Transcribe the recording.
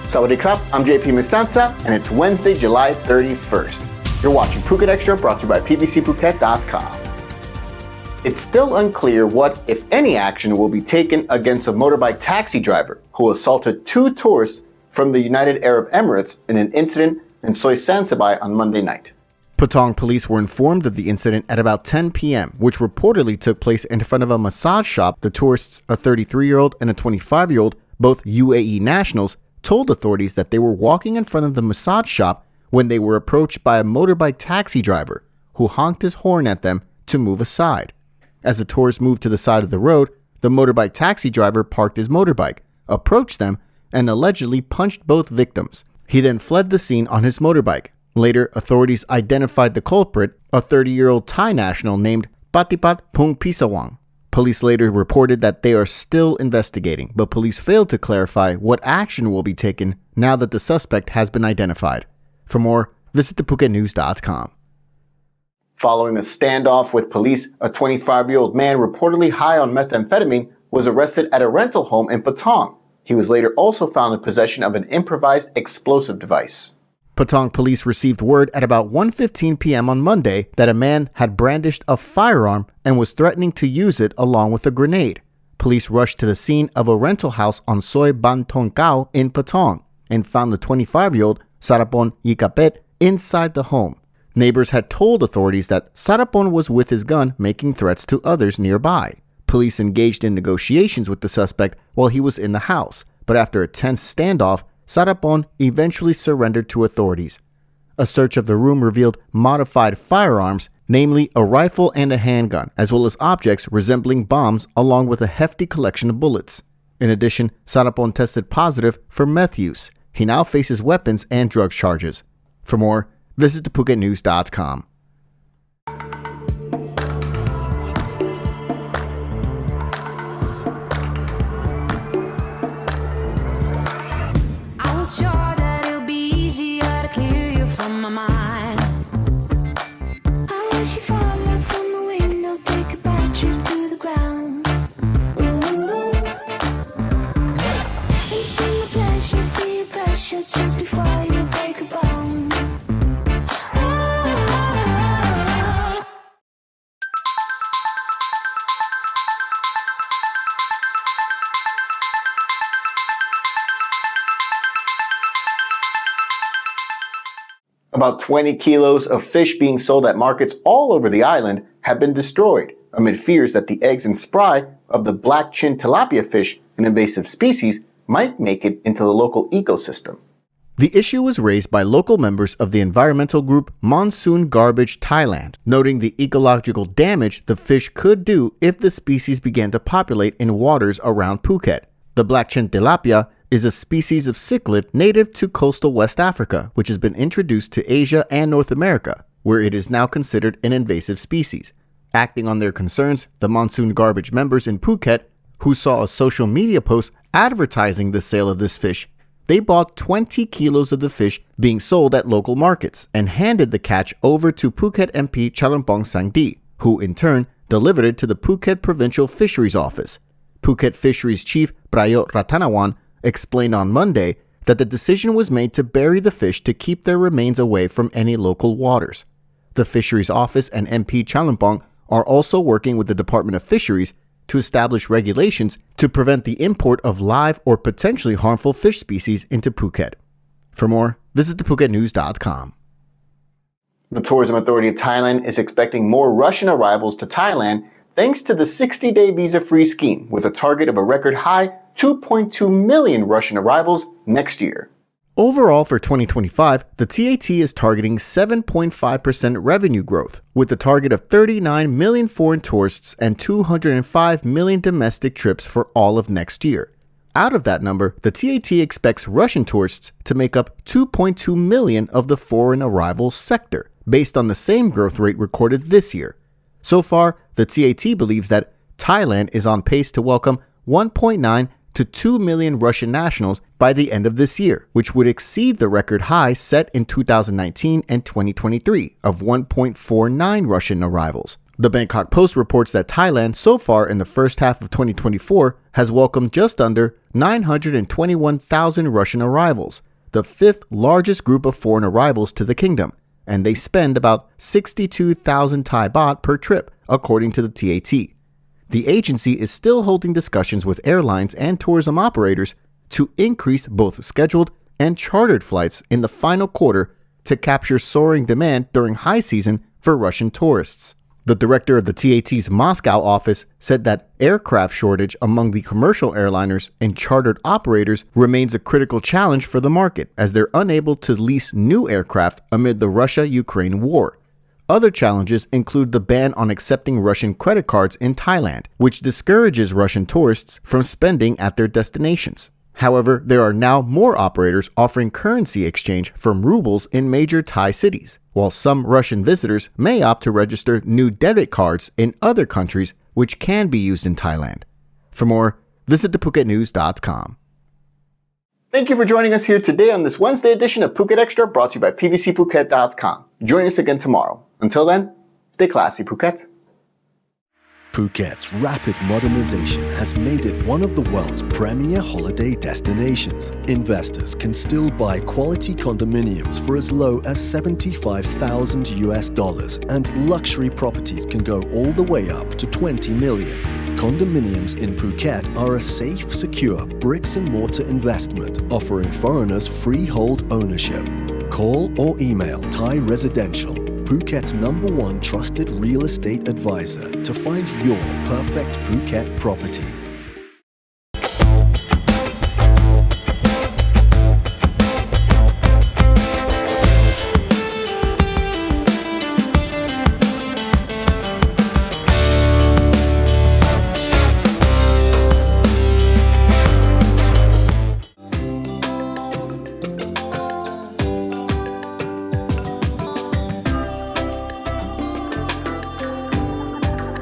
Sawadee krap, I'm JP Mestanza, and it's Wednesday, July 31st. You're watching Phuket Extra, brought to you by PBCPhuket.com. It's still unclear what, if any, action will be taken against a motorbike taxi driver who assaulted two tourists from the United Arab Emirates in an incident in Soi Sansibai on Monday night. Patong police were informed of the incident at about 10 p.m., which reportedly took place in front of a massage shop. The tourists, a 33-year-old and a 25-year-old, both UAE nationals, told authorities that they were walking in front of the massage shop when they were approached by a motorbike taxi driver who honked his horn at them to move aside. As the tourists moved to the side of the road, the motorbike taxi driver parked his motorbike, approached them, and allegedly punched both victims. He then fled the scene on his motorbike. Later, authorities identified the culprit, a 30-year-old Thai national named Patipat Phongpisawang. Police later reported that they are still investigating, but police failed to clarify what action will be taken now that the suspect has been identified. For more, visit thephuket.news.com. Following a standoff with police, a 25-year-old man reportedly high on methamphetamine was arrested at a rental home in Patong. He was later also found in possession of an improvised explosive device. Patong police received word at about 1:15 p.m. on Monday that a man had brandished a firearm and was threatening to use it along with a grenade. Police rushed to the scene of a rental house on Soi Ban Thong Kao in Patong and found the 25-year-old Sarapon Yikapet inside the home. Neighbors had told authorities that Sarapon was with his gun making threats to others nearby. Police engaged in negotiations with the suspect while he was in the house, but after a tense standoff, Sarapon eventually surrendered to authorities. A search of the room revealed modified firearms, namely a rifle and a handgun, as well as objects resembling bombs along with a hefty collection of bullets. In addition, Sarapon tested positive for meth use. He now faces weapons and drug charges. For more, visit thephuket.news.com. Just before you break a bone. About 20 kilos of fish being sold at markets all over the island have been destroyed amid fears that the eggs and spry of the Blackchin tilapia fish, an invasive species, might make it into the local ecosystem. The issue was raised by local members of the environmental group Monsoon Garbage Thailand, noting the ecological damage the fish could do if the species began to populate in waters around Phuket. The Blackchin tilapia is a species of cichlid native to coastal West Africa, which has been introduced to Asia and North America, where it is now considered an invasive species. Acting on their concerns, the Monsoon Garbage members in Phuket, who saw a social media post advertising the sale of this fish, they bought 20 kilos of the fish being sold at local markets and handed the catch over to Phuket MP Chalampong Sangdi, who in turn delivered it to the Phuket Provincial Fisheries Office. Phuket Fisheries Chief Prayot Ratanawan explained on Monday that the decision was made to bury the fish to keep their remains away from any local waters. The Fisheries Office and MP Chalampong are also working with the Department of Fisheries to establish regulations to prevent the import of live or potentially harmful fish species into Phuket. For more, visit thephuket.news.com. The Tourism Authority of Thailand is expecting more Russian arrivals to Thailand thanks to the 60-day visa-free scheme, with a target of a record high 2.2 million Russian arrivals next year. Overall, for 2025, the TAT is targeting 7.5% revenue growth, with a target of 39 million foreign tourists and 205 million domestic trips for all of next year. Out of that number, the TAT expects Russian tourists to make up 2.2 million of the foreign arrivals sector, based on the same growth rate recorded this year. So far, the TAT believes that Thailand is on pace to welcome 1.9 to 2 million Russian nationals by the end of this year, which would exceed the record high set in 2019 and 2023 of 1.49 Russian arrivals. The Bangkok Post reports that Thailand so far in the first half of 2024 has welcomed just under 921,000 Russian arrivals, the fifth largest group of foreign arrivals to the kingdom, and they spend about 62,000 Thai baht per trip, according to the TAT. The agency is still holding discussions with airlines and tourism operators to increase both scheduled and chartered flights in the final quarter to capture soaring demand during high season for Russian tourists. The director of the TAT's Moscow office said that aircraft shortage among the commercial airliners and chartered operators remains a critical challenge for the market, as they're unable to lease new aircraft amid the Russia-Ukraine war. Other challenges include the ban on accepting Russian credit cards in Thailand, which discourages Russian tourists from spending at their destinations. However, there are now more operators offering currency exchange from rubles in major Thai cities, while some Russian visitors may opt to register new debit cards in other countries which can be used in Thailand. For more, visit thephuket.news.com. Thank you for joining us here today on this Wednesday edition of Phuket Extra, brought to you by pvcphuket.com. Join us again tomorrow. Until then, stay classy, Phuket. Phuket's rapid modernization has made it one of the world's premier holiday destinations. Investors can still buy quality condominiums for as low as $75,000, and luxury properties can go all the way up to 20 million. Condominiums in Phuket are a safe, secure bricks-and-mortar investment offering foreigners freehold ownership. Call or email Thai Residential, Phuket's #1 trusted real estate advisor, to find your perfect Phuket property.